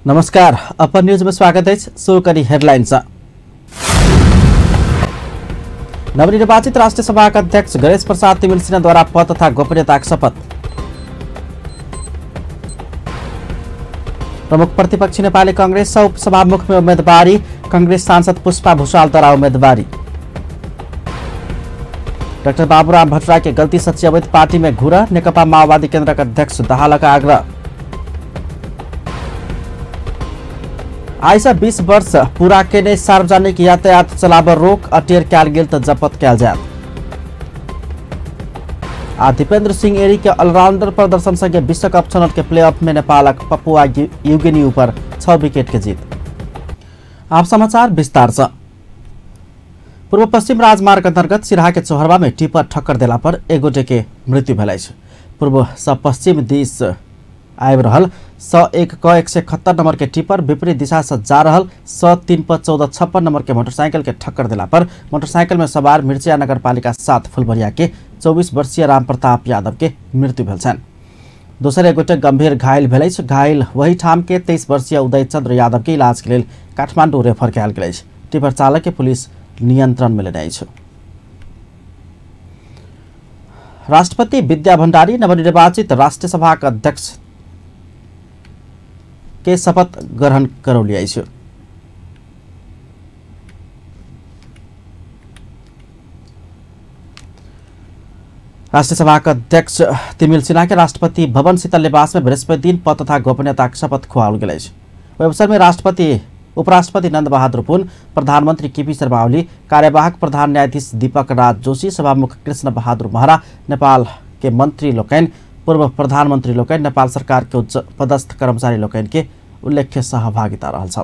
नमस्कार, अपन न्यूज में स्वागत है। शुरू करी हेडलाइंस। नवनिर्वाचित राष्ट्रिय सभा अध्यक्ष गणेश प्रसाद तिमिल सिन्हा द्वारा पद तथा गोपनीयता शपथ। प्रमुख प्रतिपक्षी नेपाली कांग्रेस उपसभामुख में उम्मीदवारी। कांग्रेस सांसद पुष्पा भूषाल द्वारा उम्मीदवारी। डाक्टर बाबुराम भट्टराई के गलती सच्ची अवैध पार्टी में घुरा। नेकपा माओवादी केन्द्र का अध्यक्ष दाहाल का आग्रह। आइसा 20 वर्ष पूरा केने सार्वजनिक यातायात चलाबर रोक अटेर क्याल गेल त जपत क्याल जात। दीपेन्द्र सिंह एरी के ऑलराउंडर प्रदर्शन संगे विश्वकप छनौट के प्लेऑफ में नेपाल पपुआ न्यूगिनी पर 6 विकेट के जीत। आप समाचार विस्तार से। पूर्व पश्चिम राजमार्ग अंतर्गत सिराहा के चौहरवा में टिपर ठक्कर देला पर एक गोटे के मृत्यु भेल। पूर्व स पश्चिम दिश आबि रहल स1 क 171 नंबर के टिपर विपरीत दिशा से जा रहल स3 प 1456 नंबर के मोटरसाइकिल के ठक्कर देला पर मोटरसाइकिल में सवार मिर्चिया नगरपालिका 7 फुलबरिया के 24 वर्षीय राम प्रताप यादव के मृत्यु भेल छन्। दोसर एक गोटे गंभीर घायल भेल। घायल वही ठाम के 23 वर्षीय उदय चंद्र यादव के इलाज के लिए काठमांडू रेफर कयल गेल। टिपर चालक के पुलिस नियंत्रण में लेने। राष्ट्रपति विद्या भण्डारी नवनिर्वाचित राष्ट्रिय सभा अध्यक्ष के शपथ ग्रहण करौलिया। राष्ट्रिय सभा अध्यक्ष तिमिल सिन्हा के राष्ट्रपति भवन शीतल निवास में बृहस्पति दिन पद तथा गोपनीयता शपथ खुवाओल गेल। अवसर में राष्ट्रपति उपराष्ट्रपति नंद बहादुर पुन, प्रधानमंत्री केपी शर्मा ओली, कार्यवाहक प्रधान न्यायाधीश दीपक राज जोशी, सभामुख कृष्ण बहादुर महरा, नेपाल के मंत्री लोकैन, पूर्व प्रधानमंत्री लोकैन, नेपाल सरकार के उच्च पदस्थ कर्मचारी लोकैन के उल्लेख्य सहभागिता रहल छ।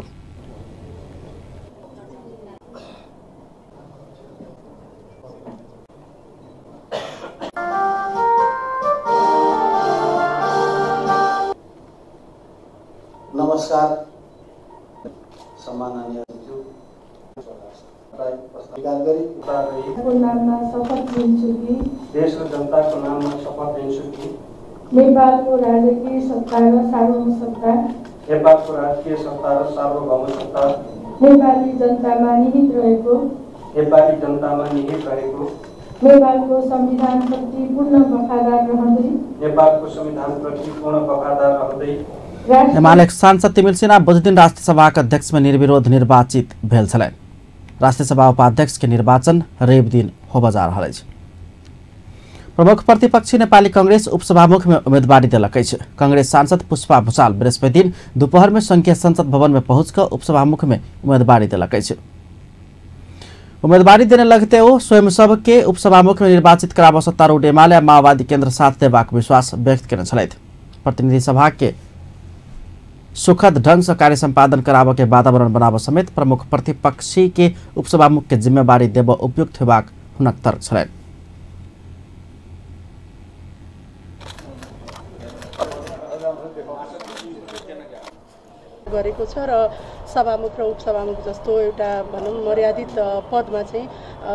नमस्कार, सम्माननीय अतिथि, स्वीकार गरी नाममा शपथ लिन्छु कि देश र जनताको नाममा शपथ लिन्छु कि नेपालको राजकीय सत्ता र सार्वभौम सत्ता नेपालको राजकीय सत्ता र सार्वभौम सत्ता नेपाली जनतामा निहित रहेको नेपालको संविधानप्रति पूर्ण वफादार रहँदै एमाले सांसद तिमिल सिन्हा बुधदिन राष्ट्रिय सभा अध्यक्ष में निर्विरोध निर्वाचित भेल छलैन। राष्ट्रिय सभा उपाध्यक्ष के निर्वाचन रवि दिन होबा जा रहल अछि। प्रमुख प्रतिपक्षी नेपाली कांग्रेस उपसभामुख में उम्मीदवारी देलक अछि। कांग्रेस सांसद पुष्पा भूषाल बृहस्पति दिन दोपहर में संघीय संसद भवन में पहुंचकर उपसभामुख में उम्मीदवारी देलक अछि। उम्मीदवारी देने लगते वो स्वयं सब के उपसभामुख में निर्वाचित कराबा सत्तारूढ़ एमाले माओवादी केन्द्र साथ देबाक विश्वास व्यक्त केने छलैथ। प्रतिनिधि सभा के सुखद ढंग से कार्य संपादन कराबा के वातावरण बनाबा समेत प्रमुख प्रतिपक्षी के उपसभामुख के जिम्मेवारी देब उपयुक्त हेबाक हुनक तर्क छलैन। गरेको छ र सभामुख र उपसभामुख जस्तो एउटा भनौं मर्यादित पदमा चाहिँ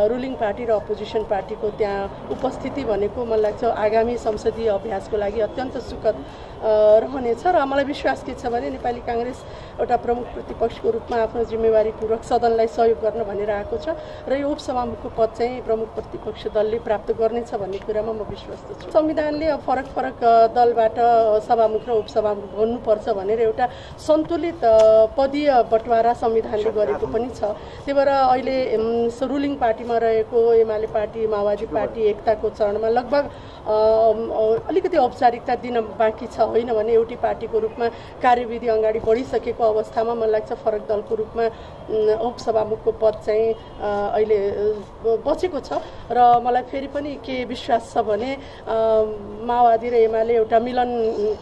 रुलिङ पार्टी र अपोजिसन पार्टीको त्यहाँ उपस्थिति भनेको मलाई लाग्छ आगामी संसदीय अभ्यासको लागि अत्यन्त सुखद रहनेछ र मलाई विश्वास के छ भने नेपाली कांग्रेस एउटा प्रमुख प्रतिपक्षको रूपमा आफ्नो जिम्मेवारीपूर्वक सदनलाई सहयोग गर्न भनेर आएको छ र यो उपसभामुखको पद चाहिँ प्रमुख प्रतिपक्ष दलले प्राप्त गर्नेछ भन्ने कुरामा म विश्वस्त छु। संविधानले फरक फरक दलबाट सभामुख र उपसभामुख भन्नुपर्छ भनेर एउटा सन्तुलित पदीय बटवारा संविधानले गरेको पनि छ। त्यही भएर अहिले रुलिङ पार्टीमा रहेको एमाले पार्टी, माओवादी पार्टी एकताको चरणमा लगभग अलिकति औपचारिकता दिन बाँकी छ, होइन भने एउटै पार्टीको रूपमा कार्यविधि अगाडि बढिसकेको अवस्थामा मलाई लाग्छ फरक दलको रूपमा उपसभामुखको पद चाहिँ अहिले बचेको छ र मलाई फेरि पनि के विश्वास छ भने माओवादी र एमाले एउटा मिलन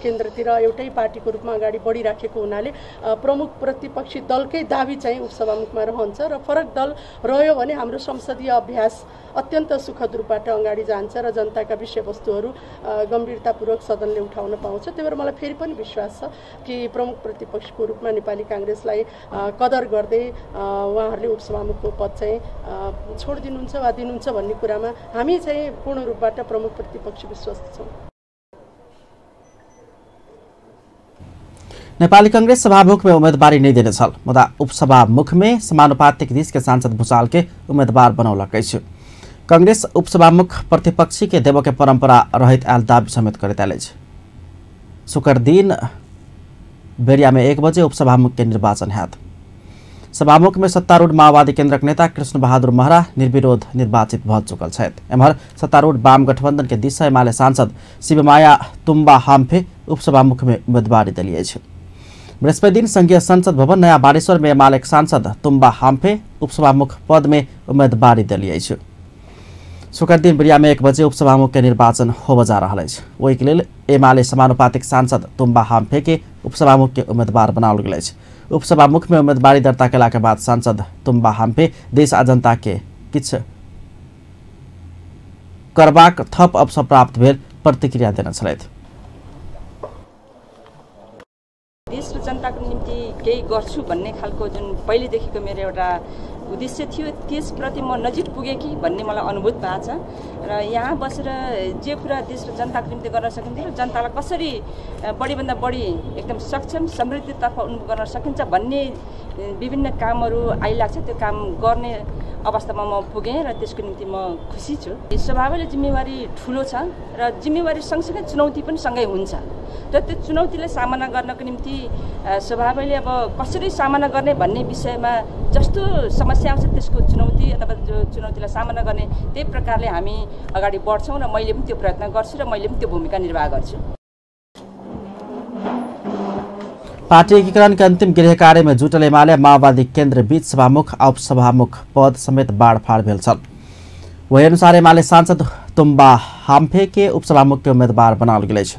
केन्द्रतिर एउटै पार्टीको रूपमा अगाडि बढिराखेको हुनाले प्रमुख प्रतिपक्षी दलकै दाबी चाहिँ उपसभामुखमा रहन्छ र फरक दल रह्यो भने हाम्रो संसदीय अभ्यास अत्यन्त सुखद रूपबाट अगाडि जान्छ र जनताका विषयवस्तुहरू गम्भीरतापूर्वक सदनले उठाउन पाउँछ। त्यही भएर मलाई फेरि पनि विश्वास छ कि प्रमुख प्रतिपक्षको रूपमा नेपाली कांग्रेसलाई कदर गर्दै उहाँहरूले उपसभामुखको पद चाहिँ छोडिदिनुहुन्छ वा दिनुहुन्छ भन्ने कुरामा हामी चाहिँ पूर्ण रूपबाट प्रमुख प्रतिपक्ष विश्वस्त छौँ। नेपाली कांग्रेस सभामुख में उम्मीदवारी नहीं देने छल मुदा उपसभामुख में समानुपातिक देश के सांसद भूषाल के उम्मीदवार बनौलकै छु। कांग्रेस उपसभामुख प्रतिपक्षी के देव के परंपरा रहित आल दावी समेत करे शुक्र दिन बेरिया में 1 बजे उपसभामुख के निर्वाचन हैत। सभामुख में सत्तारूढ़ माओवादी केन्द्रक नेता कृष्ण बहादुर महरा निर्विरोध निर्वाचित भ चुकल छथि। एम्हर सत्तारूढ़ वाम गठबंधन के दिशा एमाले सांसद शिवमाया तुम्बा हाम्फे उपसभामुख में उम्मीदवारी दलिए छ। बृहस्पति दिन संघीय संसद भवन नयाँ बानेश्वर में एमाले सांसद तुम्बा हाम्फे उपसभामुख पद में उम्मीदवारी दलिए छ। शुक्र दिन बेरिया में 1 बजे उपसभामुख के निर्वाचन होब जा रहा है। वही के लिए एमाले समानुपातिक सांसद तुम्बा हाम्फे के उपसभामुख के उम्मीदवार बनाओल गए। उपसभामुख में उम्मीदवारी दर्ता केला के बाद सांसद तुम्बा हाम्फे देश आ जनता के किछ करबाक थप अवसर प्राप्त भेल प्रतिक्रिया देना छलथि। देश र जनताको निम्ति केही गर्छु भन्ने खालको जुन पहिलेदेखिको मेरो एउटा उद्देश्य थियो त्यसप्रति म नजिक पुगे कि भन्ने मलाई अनुभूत भएको छ र यहाँ बसेर जे कुरा देश र जनताको निम्ति गर्न सकिन्छ र जनतालाई कसरी बढीभन्दा बढी एकदम सक्षम समृद्धितर्फ उन्मुख गर्न सकिन्छ भन्ने विभिन्न कामहरू आइलाग्छ। त्यो काम गर्ने अवस्थामा म पुगेँ र त्यसको निम्ति म खुसी छु। स्वभावले जिम्मेवारी ठुलो छ र जिम्मेवारी सँगसँगै चुनौती पनि सँगै हुन्छ र त्यो चुनौतीलाई सामना गर्नको निम्ति स्वभावले अब कसरी सामना गर्ने भन्ने विषयमा जस्तो समस्या आउँछ त्यसको चुनौती अथवा जो चुनौतीलाई सामना गर्ने त्यही प्रकारले हामी अगाडि बढ्छौँ र मैले पनि त्यो प्रयत्न गर्छु र मैले पनि त्यो भूमिका निर्वाह गर्छु। पार्टी एकीकरण के अंतिम गृह कार्य में जुटल एमाले माओवादी केन्द्र बीच सभामुख और उपसभामुख पद समेत बाड़फाड़ भेल छल। वही अनुसार एमाले सांसद तुम्बा हाम्फे के उपसभामुख के उम्मीदवार बनाओल गेल छ।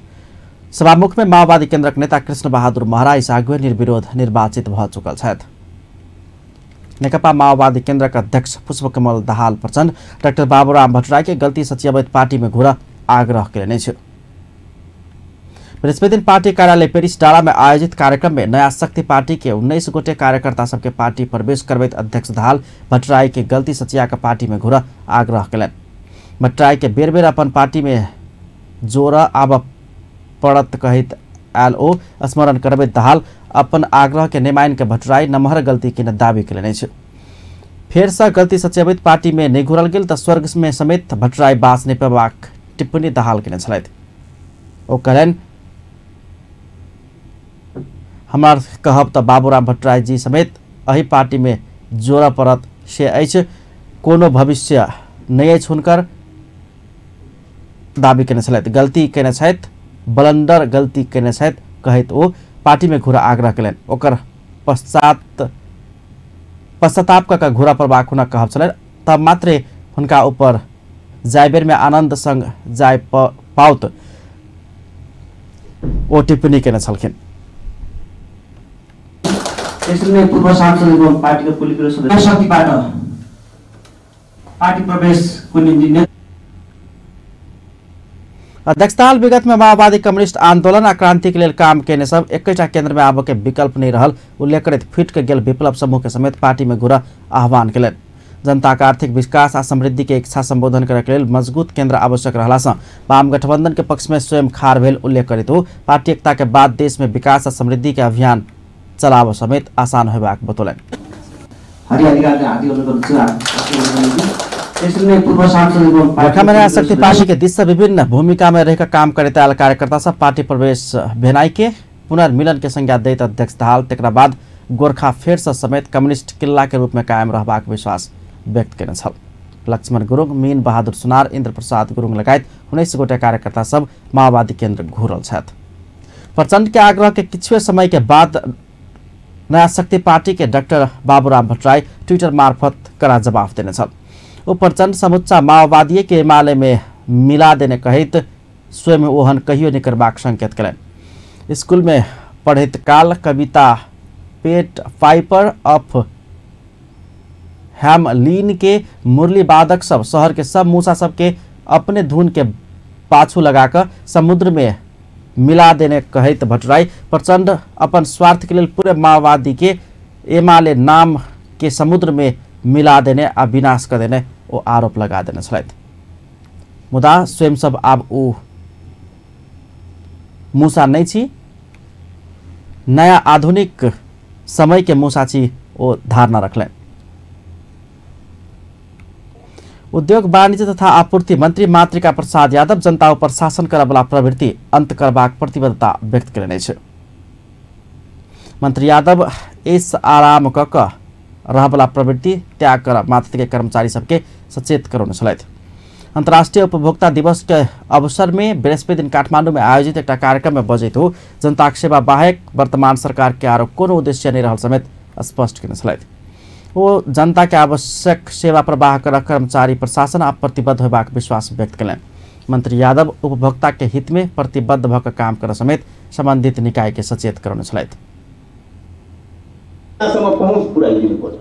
सभामुख में माओवादी केन्द्रक नेता कृष्ण बहादुर महरा इसागुए निर्विरोध निर्वाचित भ चुकल छथि। नेकपा माओवादी केन्द्रका अध्यक्ष पुष्पकमल दाहाल प्रचण्ड डाक्टर बाबुराम भट्टराई के गलती सचिवावत पार्टी में घुरा आग्रह केले छ। बृहस्पति दिन पार्टी कार्यालय पेरिस डाँडा में आयोजित कार्यक्रम में नया शक्ति पार्टी के 19 गोटे कार्यकर्ता सबके पार्टी प्रवेश करबैत अध्यक्ष दाहाल भट्टराई के गलती सचिया का पार्टी में घुरा आग्रह केलन। भट्टराई के बेर बेर अपन पार्टी में जोर आब पड़त कहित एलओ स्मरण करबैत दाहाल अपन आग्रह के नेमायन के भट्टराई नमहर गलती के दावी केलने छ। फेर से गलती सचिवावत पार्टी में नहीं घुरल गेल त स्वर्ग में समेत भट्टराई बाँच्ने पेबाक टिप्पणी दाहाल केने छलथि। ओ कहलन हमार कहब त बाबूराम भट्टराई जी समेत अही पार्टी में जोर परत से अछि कोनो भविष्य नहीं अछि हुनकर दावी केने छलथि। गलती केने छथि बलंडर गलती केने छथि कहैत ओ पार्टी में घुरा आग्रह केलन। ओकर पश्चाताप का घुरा प्रवाह हुन कहब छलनि तब मात्रे हुनका ऊपर जायबेर में आनंद संग जाय पाउत ओ टिप्पणी केने छलखिन। त्यसैले पूर्व सांसद एवं पार्टीको पोलिटिकल सदस्य शक्तिबाट पार्टी प्रवेशको निम्ति अध्यक्ष दाहाल विगत में माओवादी कम्युनिस्ट आंदोलन आ क्रांति के लिए काम केने सब एकैटा केन्द्र में आबे के विकल्प नहीं रहल उल्लेख करैत फिट के गेल विप्लव समूह के समेत पार्टी में घुरा आह्वान केलन। जनता का आर्थिक विकास आ समृद्धि के इच्छा संबोधन करे के लिए मजबूत केन्द्र आवश्यक रहला से वाम गठबंधन के पक्ष में स्वयं खार भेल उल्लेख करैत हो पार्टी एकता के बाद देश में विकास आ समृद्धि के अभियान चलाव समेत आसान होबाक बतौलन। नया शक्ति पार्टी के दिशा विभिन्न भूमिका में रहकर काम करते आल कार्यकर्ता सब पार्टी प्रवेश भेनाई के पुनर्मिलन के संज्ञा दैत अध्यक्ष दाहाल तेकरा बाद गोरखा फेर समेत कम्युनिस्ट किल्ला के रूप में कायम रहबाक विश्वास व्यक्त केने छल। लक्ष्मण गुरुङ, मीन बहादुर सुनार, इंद्र प्रसाद गुरुङ लगायत 19 गोटे कार्यकर्ता सब माओवादी केन्द्र घुरल छथि। प्रचण्ड के आग्रह के किछुए समय के बाद नया शक्ति पार्टी के डाक्टर बाबूराम भट्टराई ट्विटर मार्फत कड़ा जवाब देने छल। वो प्रचण्ड समुच्चा माओवादी के एमाले में मिला देने कहित स्वयं ओहन कहियो नहीं करबाक संकेत कलन। स्कूल में पढ़ैत काल कविता पेट फाइपर ऑफ हैमलीन के मुरली वादक सब शहर के सब मूसा सब के अपने धुन के पाछू लगाकर समुद्र में मिला देने कहित भट्टराई प्रचण्ड अपन स्वार्थ के लिए पूरे माओवादी के एमाले नाम के समुद्र में मिला देने आ विनाश कर देने वो आरोप लगा देने छलथि। मुदा स्वयं सब आब ऊ मूसा नहीं छी नया आधुनिक समय के मुसाची ओ धारणा रखलें। उद्योग वाणिज्य तथा आपूर्ति मंत्री मातृका प्रसाद यादव जनता पर शासन करवाला प्रवृत्ति अंत करबाक प्रतिबद्धता व्यक्त करेने छे। मंत्री यादव इस आराम कक रहबला प्रवृत्ति त्याग कर मातृ के कर्मचारी सबके सचेत करौने छलैथ। अंतर्राष्ट्रीय उपभोक्ता दिवस के अवसर में बृहस्पति दिन काठमाडौँ में आयोजित एक कार्यक्रम में बजैत हो जनता सेवा बाहेक वर्तमान सरकार के आरो कोनो उद्देश्य नहीं रहल समेत स्पष्ट करने छलैथ। वो जनता के आवश्यक सेवा प्रवाह कर कर्मचारी प्रशासन आप प्रतिबद्ध होबाक विश्वास व्यक्त करें। मंत्री यादव उपभोक्ता के हित में प्रतिबद्ध भकर काम कर समेत संबंधित निकाय के सचेत कराउने छलैथ। पहुँच पुर्याइदिनु पर्छ।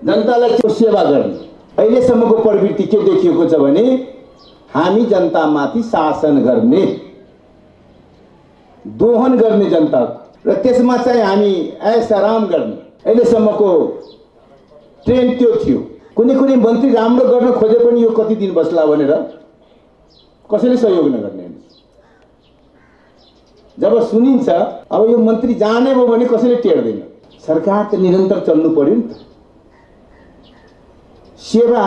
जनतालाई सेवा गर्ने अहिलेसम्मको प्रवृत्ति के देखिएको छ भने हामी जनतामाथि शासन गर्ने, दोहन गर्ने जनता र त्यसमा चाहिँ हामी ऐस आराम गर्ने। अहिलेसम्मको ट्रेन्ड त्यो थियो। कुनै कुनै मन्त्री राम्रो गर्न खोजे पनि यो कति दिन बस्ला भनेर कसैले सहयोग नगर्ने। जब सुनिन्छ अब यो मन्त्री जाने भयो भने कसैले टेर्दैन। सरकार त निरन्तर चल्नु पर्यो नि त। सेवा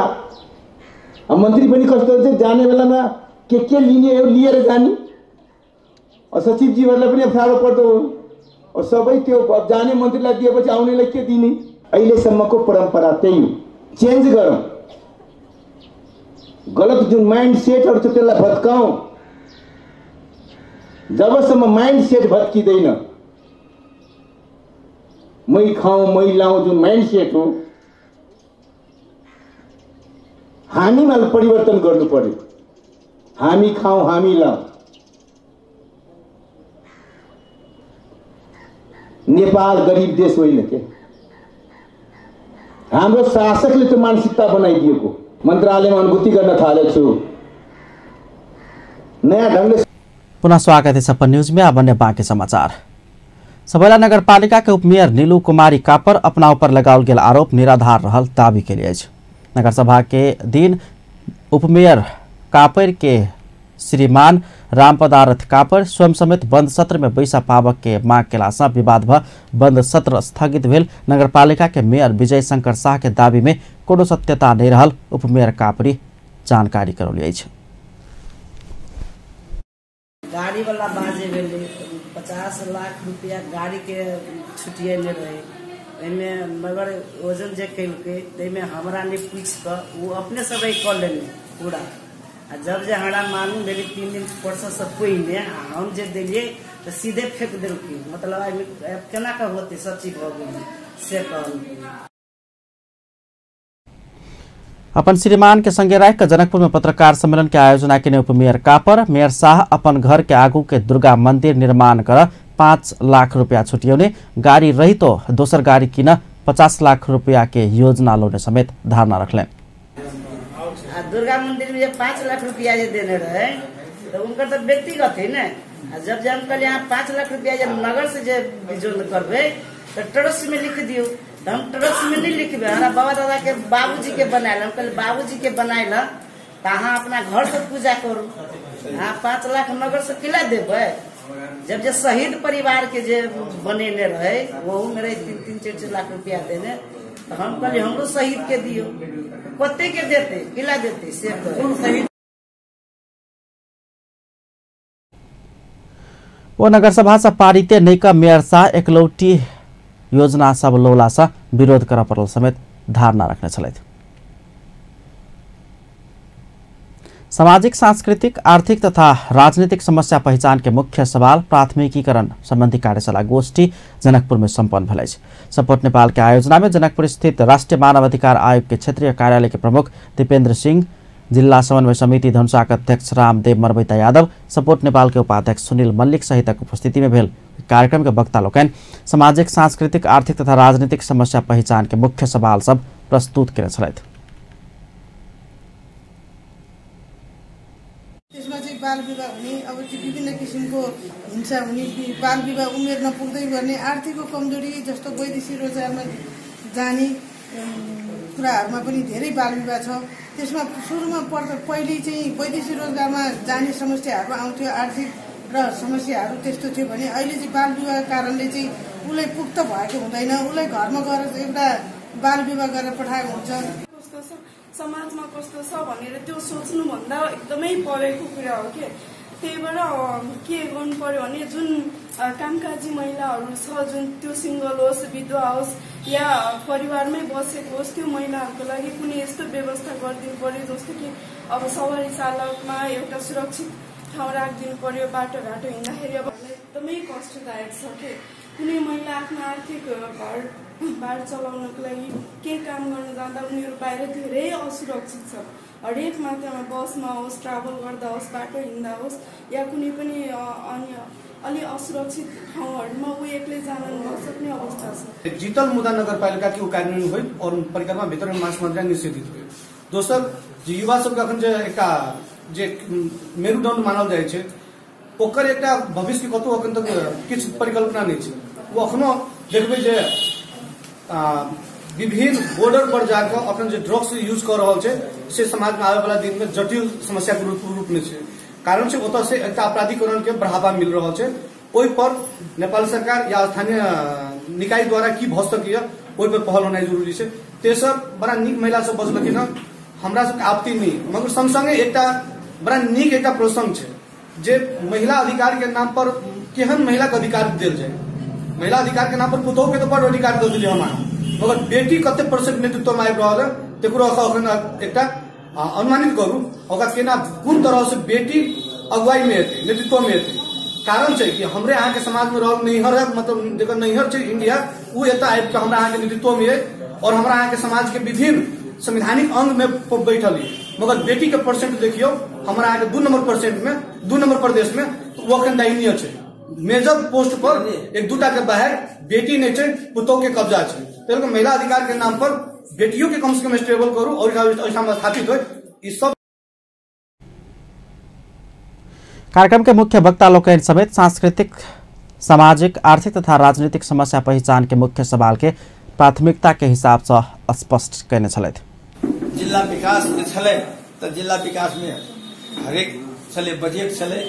अब मन्त्री पनि कस्तो हुन्छ जाने बेलामा के लिने हो लिएर जाने। सचिवजीहरूलाई पनि साह्रो पर्दो हो। सबै त्यो जाने मन्त्रीलाई दिएपछि आउनेलाई के दिने। अहिलेसम्मको परम्परा त्यही हो। चेन्ज गरौँ। गलत जुन माइन्ड सेटहरू छ त्यसलाई भत्काउँ। जबसम्म माइन्ड सेट भत्किँदैन, मै खाउँ मै लाउँ जुन माइन्ड सेट हो हामीमा परिवर्तन गर्नु पर्यो। हामी खाउँ हामी लाउँ। नेपाल गरिब देश होइन के। हाम्रो शासकले त्यो मानसिकता बनाइदिएको। मन्त्रालयमा अनुभूति गर्न थालेको छु। नयाँ ढङ्गले पुनः स्वागत है सपन न्यूज में। अब अन्य बाँकी समाचार। सबैला नगरपालिका के उपमेयर नीलू कुमारी कापर अपना ऊपर लगाओल गेल आरोप निराधार रहल दावी केलिए। नगरसभा के दिन उपमेयर कापर के श्रीमान रामपदारथ कापर स्वयं समेत बंद सत्र में बैसा पावक के माग केला से विवाद भ बंद सत्र स्थगित भेल। नगरपालिका के मेयर विजय शंकर शाह के दावी में कोनो सत्यता नहीं रहल उपमेयर कापरी जानकारी करौलिए। गाड़ी वाला बाजे भेले 50 लाख रुपया गाड़ी के छुटिए नहीं रहे। मगर वजन जे कैलके तैमे हमरा ने पूछ कर वो अपने सब कर लेने पूरा। जब जे हमरा मालूम भेली 3 दिन परसों से कोई ने हम जे दिलिए तो सीधे फेंक देलकी। मतलब केना का होते सचिव हो गई से कहल। अपन श्रीमान के संगे रह कर जनकपुर में पत्रकार सम्मेलन के आयोजना के उपमेयर कापर मेयर शाह अपन घर के आगू के दुर्गा मंदिर निर्माण कर 5 लाख रुपया छुटियाउने, गाड़ी रही तो दोसर गाड़ी किन 50 लाख रुपया के योजना लोने समेत धारणा रखलें। दुर्गा मंदिर में 5 लाख रुपया देने रहे तो उनका तो व्यक्तिगत है ना। जब हम कल यहाँ 5 लाख रुपया जब नगर से जो करबे तो ट्रस्ट में लिख दियो। हम ट्रस्ट में नहीं लिखबे। हमारा बाबा दादा के बाबूजी के बनाए हम कल बाबूजी के बनाए तहाँ अपना घर से पूजा करू। हाँ 5 लाख नगर से किला देवे। जब जो शहीद परिवार के जे बनेने रहे वो मेरे 3-4 लाख रुपया देने तो हम कहले हमरो शहीद के दियो। कते के देते किला देते से शहीद। वो नगरसभा से पारित नैका मेयर शाह एकलौटी योजना सब लौला से विरोध कर पड़ल समेत धारणा रखने छलैथ। सामाजिक सांस्कृतिक आर्थिक तथा राजनीतिक समस्या पहचान के मुख्य सवाल प्राथमिकीकरण संबंधी कार्यशाला गोष्ठी जनकपुर में संपन्न भेल। सपोर्ट नेपाल के आयोजना में जनकपुर स्थित राष्ट्रीय मानव अधिकार आयोग के क्षेत्रीय कार्यालय के प्रमुख दीपेन्द्र सिंह, जिला समन्वय समिति धनुषा के अध्यक्ष रामदेव मरबैता यादव, सपोर्ट नेपाल के उपाध्यक्ष सुनील मल्लिक सहित उपस्थिति में भेल कार्यक्रम के वक्ता लोकन सामाजिक सांस्कृतिक आर्थिक तथा राजनीतिक समस्या पहचान के मुख्य सवाल सब प्रस्तुत केने छलैथ। बाल विवाह हुने अब विभिन्न किसिमको हिंसा हुने, बाल विवाह उमेर नपुग्दै गर्ने, आर्थिक कमजोरी जस्तो वैदेशिक रोजगारमा जाने कुराहरूमा पनि धेरै बाल विवाह छ। त्यसमा सुरुमा पहिले चाहिँ वैदेशिक रोजगारमा जाने समस्याहरू आउँथ्यो, आर्थिक र समस्याहरू त्यस्तो थियो भने अहिले चाहिँ बाल विवाह कारणले चाहिँ उसलाई पुख्त भएको हुँदैन, उसलाई घरमा गएर एउटा बाल विवाह गरेर पठाएको हुन्छ। कस्तो छ समाजमा कस्तो छ भनेर त्यो सोच्नुभन्दा एकदमै परेको कुरा हो कि त्यही भएर के गर्नु पर्यो भने जुन कामकाजी महिलाहरू छ जुन त्यो सिङ्गल होस् विधवा होस् या परिवारमै बसेको होस् त्यो महिलाहरूको लागि कुनै यस्तो व्यवस्था गरिदिनु पर्यो जस्तो कि अब सवारी चालकमा एउटा सुरक्षित ठाउँ राखिदिनु पर्यो। बाटोघाटो हिँड्दाखेरि अब एकदमै कष्टदायक छ कि कुनै महिला आफ्नो आर्थिक भार चलाउनको लागि केही काम गर्न जाँदा उनीहरू बाहिर धेरै असुरक्षित छ। हरेक मात्रामा बसमा होस् ट्राभल गर्दा होस् बाटो हिँड्दा होस् या कुनै पनि अन्य अलि असुरक्षित ठाउँहरूमा ऊ एक्लै जान नसक्ने अवस्था छ। जीतल मुदा नगरपालिका की कार्यान्वयन हुई और परिक्रमा भीतर में मास मदिरा निषेधित हुए। दोसर जे युवा सबके अखन जे एकटा जे मेरुदण्ड मानल जाइ छै ओकर एकटा भविष्य कतौ अखन तक किछु परिकल्पना नहीं छै। वो अखनो देखबै जे विभिन्न बॉर्डर पर जाकर अपन जो ड्रग्स यूज कर रहा है से समाज में आने वाला दिन में जटिल समस्या के रूप में है। कारण से ओत से एक अपराधीकरण के बढ़ावा मिल रहा है। ओहि पर नेपाल सरकार या स्थानीय निकाय द्वारा की भ सकिए ओहि पर पहल होना जरूरी है। तेसर बड़ा नीक महिला सब बजलखिन हमरा सबके आपत्ति नहीं, मगर संगे एक बड़ा नीक एक प्रसंग है जे महिला अधिकार के नाम पर केहन महिला के अधिकार दिल जाए। महिला अधिकार के नाम पर पुतोह के तो बड़ अधिकार दे दिलिए हमारा, मगर बेटी कते परसेंट नेतृत्व में आबि रहल है तेकरो अखन एकटा अनुमानित करू ओकरा केना कोन तरह से बेटी अगुवाई में हेतै नेतृत्व में हेतै। कारण छै कि हमरे अहाँ के समाज में रहल नैहर है, मतलब जेकर नैहर छै इंडिया उ एतऽ आबि के हमरा अहाँ के नेतृत्व में है और हमरा अहाँ के समाज के विभिन्न संवैधानिक अंग में बैठल है। मगर बेटी के परसेंट देखियो हमरा अहाँ के 2 नंबर परसेंट में 2 नंबर प्रदेश में वो अखन दयनीय छै। मेजर पोस्ट पर एक दूटा के बाहर बेटी नहीं छै, पुतोह के कब्जा छै। तेल महिला अधिकार के नाम पर बेटियों के कम से कम स्टेबल करू और स्थापित हो। सब कार्यक्रम के मुख्य वक्ता लोकन समेत सांस्कृतिक सामाजिक आर्थिक तथा राजनीतिक समस्या पहचान के मुख्य सवाल के प्राथमिकता के हिसाब से स्पष्ट करने छलैथ। जिला विकास छलै त जिला विकास में हरेक छलै बजट छलै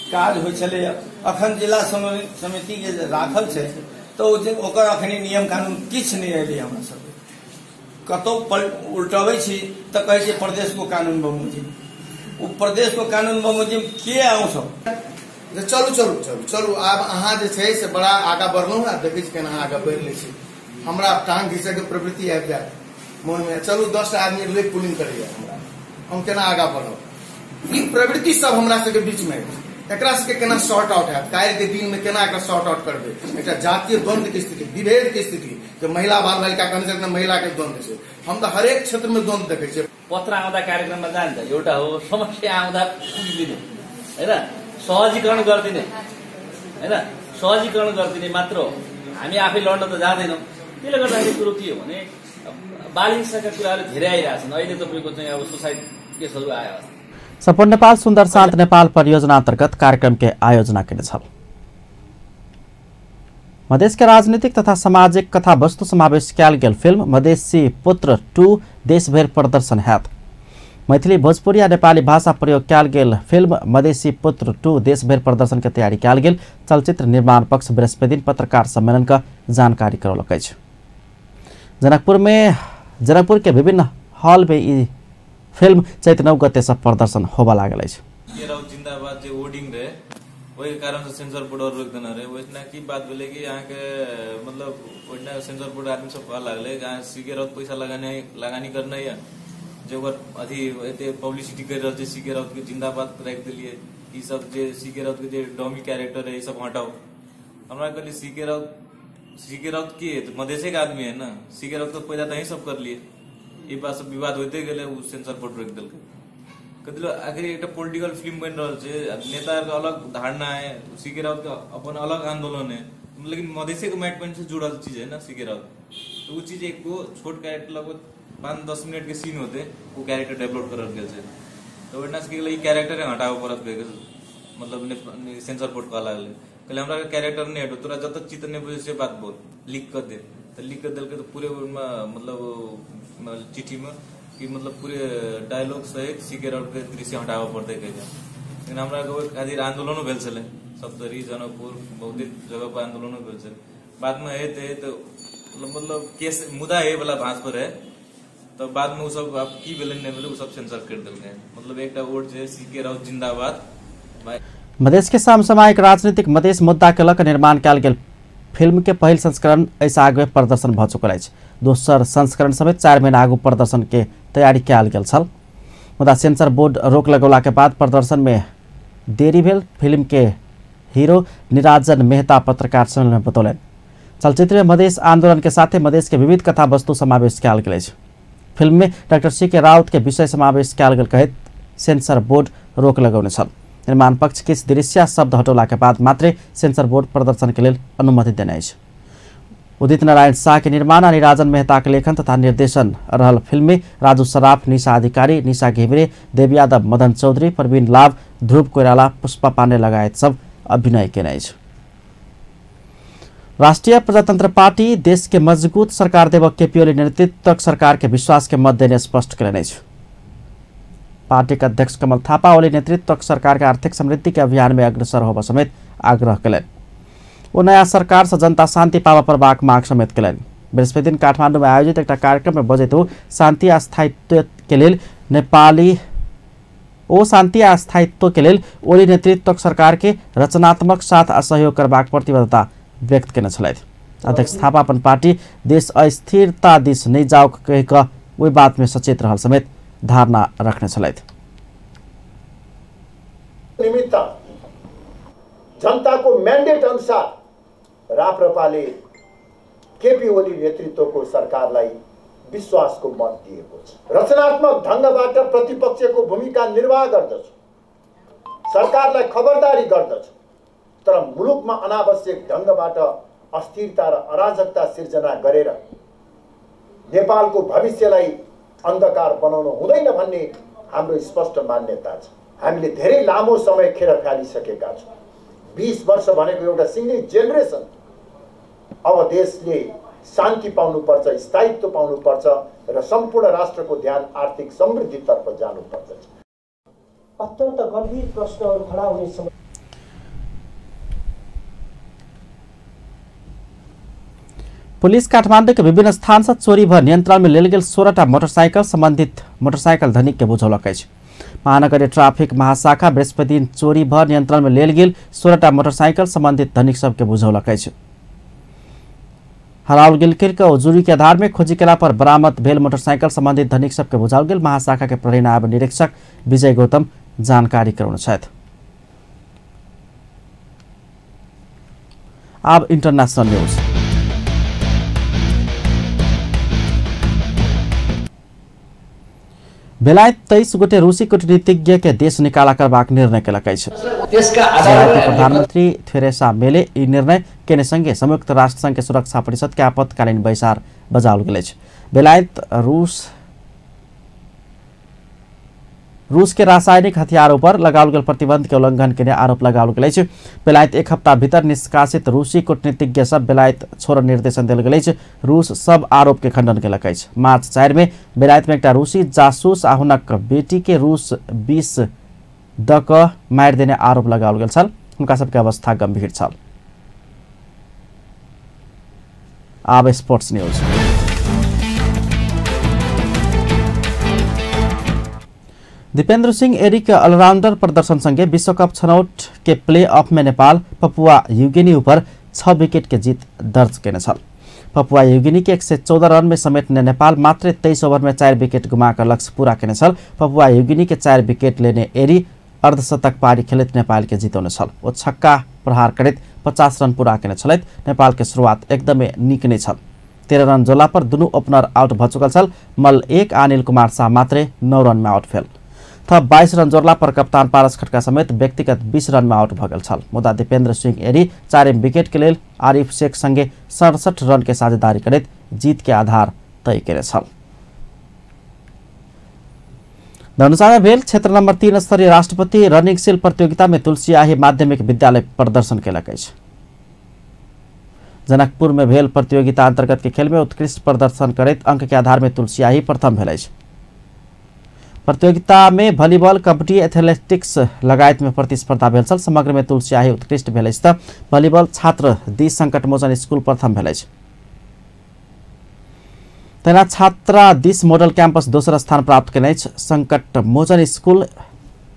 काज होइ छलै। अखन जिला समिति के राखल छै तो ओकर अखनी नियम कानून किछ नहीं एलै। हमरा सब कतौ उल्टबै छी त कहै छै प्रदेश को कानून बमोजिम। ओ प्रदेश को कानून बमोजिम के आउ सब चलू चलू चलू चलू आब अहाँ जे छै से बड़ा आगा बढ़लहुँ है। देखै छी केना आगा बढ़ि लै छी। हमरा टांग घिसै के प्रवृत्ति आबि जाए मन में। चलू 10 आदमी लेग पुलिंग करैया हमरा हम केना आगा बढ़ब। ई प्रवृत्ति सब हमरा सबके बीच में एकरा सबके केना सॉर्ट आउट है काल्हि के दिन में केना एकरा सॉर्ट आउट करबे। एकटा जातीय द्वंद्व के स्थिति विभेद के स्थिति जो महिला बाल बालिका के अनुसार महिला के द्वंद्व छै। हम तो हरेक क्षेत्र में द्वंद्व देखे छे। पत्र आउँदा कार्यक्रममा जान्छ एउटा हो समस्या आउँदा पुगिदिने हैन सहजीकरण गर्दिने हैन सहजीकरण गर्दिने मात्र हो। हामी आफै लड्न त जाँदैनौँ। त्यसले गर्दाखेरि कुरो के हो भने बाल हिंसाका कुराहरू धेरै आइरहेछन्। अहिले तपाईँको चाहिँ अब सुसाइड केसहरू आयो। सपन नेपाल सुन्दर शान्त नेपाल परियोजना अंतर्गत कार्यक्रम के आयोजना के मधेश के राजनीतिक तथा सामाजिक कथा वस्तु समावेश कयल गेल फिल्म मधेसी पुत्र 2 देशभर प्रदर्शन हैत। मैथिली भोजपुरी या नेपाली भाषा प्रयोग कयल गेल फिल्म मधेसी पुत्र 2 देशभर प्रदर्शन के तैयारी कयल गेल। चलचित्र निर्माण पक्ष बृहस्पति दिन पत्रकार सम्मेलन का जानकारी करौलक। जनकपुर के विभिन्न हॉल में फिल्म चैत 9 गते से प्रदर्शन होबा लागल है। जिंदाबाद जो वोटिंग रहे वही कारण से सेंसर बोर्ड और रोक देना रहे। वैसे की बात बोले कि यहाँ के मतलब वैसे सेंसर बोर्ड आदमी सब कहा लगले सीके राउत पैसा लगानी करना है जो अथी पब्लिसिटी कर रहे थे सीके राउत के जिंदाबाद रख दिलिए। ये सब जे सीके राउत के डॉमी कैरेक्टर है ये सब हटाओ। हमारा कहली सीके राउत की मधेसे का आदमी है ना। सीके राउत तो पैदा तो सब कर लिए। ये बात सब विवाद होते गए सेंसर बोर्ड रख दिल आखिर एक पॉलिटिकल फिल्म बन रहा है। नेता का अलग धारणा है सीके राउत का अपन अलग आंदोलन है लेकिन मधेसी के मैट पॉइंट से जुड़ल चीज है ना सीके राउत। तो वो चीज एक वो छोट कैरेक्टर लगभग 5-10 मिनट के सीन होते वो कैरेक्टर डेवलप कर तो कैरेक्टर हटाओ परत मतलब सेंसर बोर्ड का अलग कहले हमरा कैरेक्टर नहीं हटो तोरा जब तक चित्र नहीं बुझे से बात बोल लिख कर दे तो लिख कर दिल के तो पूरे मतलब चिट्ठी में कि मतलब पूरे डायलॉग सहित सीके राउत के दृश्य हटावा पड़ते लेकिन हमरा खातिर आंदोलनों भेल छले सप्तरी जनकपुर बहुत जगह पर आंदोलनों भेल छले। बाद में है तो मतलब केस मुद्दा है वाला भांस पर है तो बाद में वो सब आप की बेलन नहीं मिले वो सब सेंसर कर दिल मतलब एक वोट जो सीके राउत जिंदाबाद। मधेश के समसामयिक राजनीतिक मधेश मुद्दा के लक निर्माण कयल गेल फिल्म के पहिल संस्करण ऐसा आगे प्रदर्शन भ चुकल अछि। दोसर संस्करण समेत 4 महीना आगू प्रदर्शन के तैयारी कयल गेल छल। मुदा सेंसर बोर्ड रोक लगौला के बाद प्रदर्शन में देरी भेल। फिल्म के हीरो निराजन मेहता पत्रकार सम्मेलन में बतौलन चलचित्र में मधेश आंदोलन के साथ मधेश के विविध कथा वस्तु समावेश कयल गेल अछि। फिल्म में डॉक्टर सीके राउत के विषय समावेश कयल गेल कहैत सेंसर बोर्ड रोक लगौने छल। निर्माण पक्ष किस दृश्य शब्द हटौला के बाद मात्रै सेंसर बोर्ड प्रदर्शन के लिए अनुमति देने अछि। उदित नारायण शाह के निर्माण और निराजन मेहता के लेखन तथा निर्देशन रहल फिल्म में राजू सराफ, निशा अधिकारी, निशा घिमिरे, देव यादव, मदन चौधरी, प्रवीण लाभ, ध्रुव कोइराला, पुष्पा पांडे लगायत सब अभिनय केने अछि। राष्ट्रीय प्रजातंत्र पार्टी देश के मजबूत सरकार देव केपी ओली नेतृत्वक सरकार के विश्वास के मत देने स्पष्ट केने अछि। पार्टी का अध्यक्ष कमल थापा ओली नेतृत्वक सरकार के आर्थिक समृद्धि के अभियान में अग्रसर होबा समेत आग्रह कयलनि। वो नया सरकार से जनता शांति पावा पर मांग समेत कयलनि। बृहस्पति दिन काठमांडू में आयोजित एक कार्यक्रम में बजैत शांति आ स्थायित्व के लेल ओली नेतृत्वक सरकार के रचनात्मक साथ आ सहयोग करबाक प्रतिबद्धता व्यक्त केने छलथि। अध्यक्ष थापा अपन पार्टी देश अस्थिरता दिस नहीं जाओ कह कऽ ओहि बात में सचेत रहल समेत धारणा रखने छलथि। निमित्त जनता को मैंडेट अनुसार राप्रपाले केपी ओली नेतृत्वको सरकारलाई विश्वासको मत दिएको छ। रचनात्मक ढंगबाट प्रतिपक्षको भूमिका निर्वाह गर्दछ, सरकारलाई खबरदारी गर्दछ, तर मुलुकमा अनावश्यक ढंगबाट अस्थिरता र अराजकता सिर्जना गरेर नेपालको भविष्यलाई अन्धकार बनाउनु हुँदैन भन्ने हाम्रो स्पष्ट मान्यता छ। हामीले धेरै लामो समय खेर फालिसकेका छौँ। 20 वर्ष भनेको एउटा सिंगै जेनरेसन। अब देशले शान्ति पाउनुपर्छ, स्थायित्व पाउनुपर्छ र सम्पूर्ण राष्ट्रको ध्यान आर्थिक समृद्धितर्फ जानुपर्छ। अत्यन्त गम्भीर प्रश्नहरू खडा हुने समय पुलिस काठमांडू के विभिन्न स्थान से चोरी भर नियंत्रण में लेल गेल 16टा मोटरसाइकिल संबंधित मोटरसाइकिल धनिक के बुझौलक अछि। महानगरीय ट्राफिक महाशाखा बृहस्पति दिन चोरी भर नियंत्रण में लेल गेल 16टा मोटरसाइकिल संबंधित धनिक सबके बुझौलक अछि। हराउल गेल के उजुरी के आधार में खोजी केला पर बरामद भेल मोटरसाइकिल संबंधित धनिक सबके बुझाओल गेल। महाशाखा के प्रहरी नायब निरीक्षक विजय गौतम जानकारी कराउन छथि। अब इंटरनेशनल न्यूज। बेलायत 23 गोटे रूसी कूटनीतिज्ञ के देश निकाला करबाक निर्णय केलक अछि। प्रधानमंत्री थेरेसा मेले ई निर्णय केने संगे संयुक्त राष्ट्र संघ के सुरक्षा परिषद के आपातकालीन बैसार बजाओल गेल अछि। बेलायत रूस के रासायनिक हथियारों पर लगाओल गेल प्रतिबंध के उल्लंघन के आरोप लगाओल गेल अछि। बेलायत एक हफ्ता भीतर निष्कासित रूसी कूटनीतिज्ञ सब बेलायत छोड़ निर्देशन देल गेल अछि। रूस सब आरोप के खंडन केलक अछि। मार्च 4 में बेलायत में एक रूसी जासूस आ हुनक बेटी के रूस 20 द क मारि देने आरोप लगाओल गेल छल। हुनका सबके अवस्था गंभीर छल। आब स्पोर्ट्स न्यूज। दीपेन्द्र सिंह एरी के ऑलराउंडर प्रदर्शन संगे विश्वकप छनौट के प्ले ऑफ में नेपाल पपुआ न्यूगिनी ऊपर 6 विकेट के जीत दर्ज केने छल। पपुआ न्यूगिनी के 114 रन में समेटने नेपाल मात्र 23 ओवर में 4 विकेट गुमाकर लक्ष्य पूरा केने छल। पपुआ न्यूगिनी के 4 विकेट लेने एरी अर्धशतक पारी खेलैत नेपाल के जितौने छल। ओ छक्का प्रहार करैत 50 रन पूरा केने छलैत। नेपाल के शुरुआत एकदमै नीक नै छल। 13 रन जोला पर दुनू ओपनर आउट भ चुकल छल। मल 1 आ अनिल कुमार शाह मात्र 9 रन में आउट भेल। थप 22 रन जोड़ला पर कप्तान पारस खड्का समेत व्यक्तिगत 20 रन में आउट भ गेल छल। मुदा दीपेन्द्र सिंह एरी 4 विकेट के लेल आरिफ शेख संगे 67 रन के साझेदारी करैत जीत के आधार तय केने छल। धनुषा में भेल क्षेत्र नंबर 3 स्तरीय राष्ट्रपति रनिंग सील प्रतियोगिता में तुलसीआही माध्यमिक विद्यालय प्रदर्शन केलक अछि। जनकपुर में भेल प्रतियोगिता अंतर्गत के खेल में उत्कृष्ट प्रदर्शन करैत अंक के आधार में तुलसीआही प्रथम भेल अछि। प्रतियोगिता में भलिबल, कबड्डी, एथलेटिक्स लगायत में प्रतिस्पर्धा भेल छल। समग्र में तुलसियाही उत्कृष्ट भेल त भलिबल छात्र दी संकट मोचन स्कूल प्रथम भेल। तेना छात्रा दिस मॉडल कैंपस दोसर स्थान प्राप्त केने। संकट मोचन स्कूल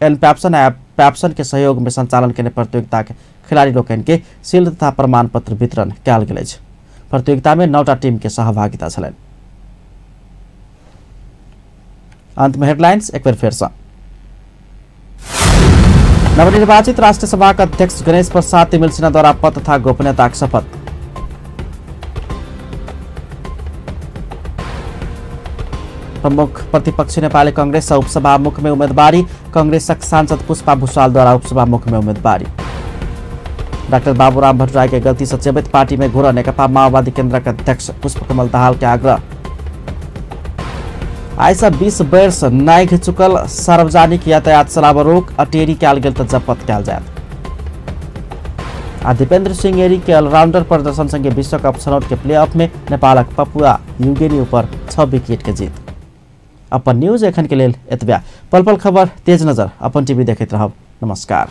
एन पैप्सन के सहयोग में संचालन केने प्रतियोगिता के खिलाड़ी लोकन के शील्ड तथा प्रमाण पत्र वितरण कयल गेल। प्रतियोगिता में 9टा टीम के सहभागिता छलैन। अंत में हेडलाइंस एक बार फिर से। नवनिर्वाचित राष्ट्रीय सभा का अध्यक्ष गणेश प्रसाद तिमिल सिन्हा द्वारा पद तथा गोपनीयता शपथ। प्रमुख प्रतिपक्षी नेपाली कांग्रेस उपसभामुख में उम्मीदवारी। कांग्रेसक सांसद पुष्पा भूषाल द्वारा उपसभामुख में उम्मीदवारी। डाक्टर बाबूराम भट्टराई के गलती से चेपित पार्टी में घुरा नेकपा माओवादी केन्द्र के अध्यक्ष पुष्पकमल दाहाल के आग्रह। आइसा 20 वर्ष नाई चुकल सार्वजनिक यातायात चलाव रोक अटेरी कैल गेल त जब्त कैल जायत। दीपेन्द्र सिंह एरी के ऑलराउंडर प्रदर्शन संगे विश्व कप छनौट के प्लेऑफ में नेपालक पपुआ न्यूगिनी ऊपर 6 विकेट के जीत। अपन न्यूज एखन के लेल एतबे। पल पल खबर तेज नजर अपन टीवी देखैत रहब। नमस्कार।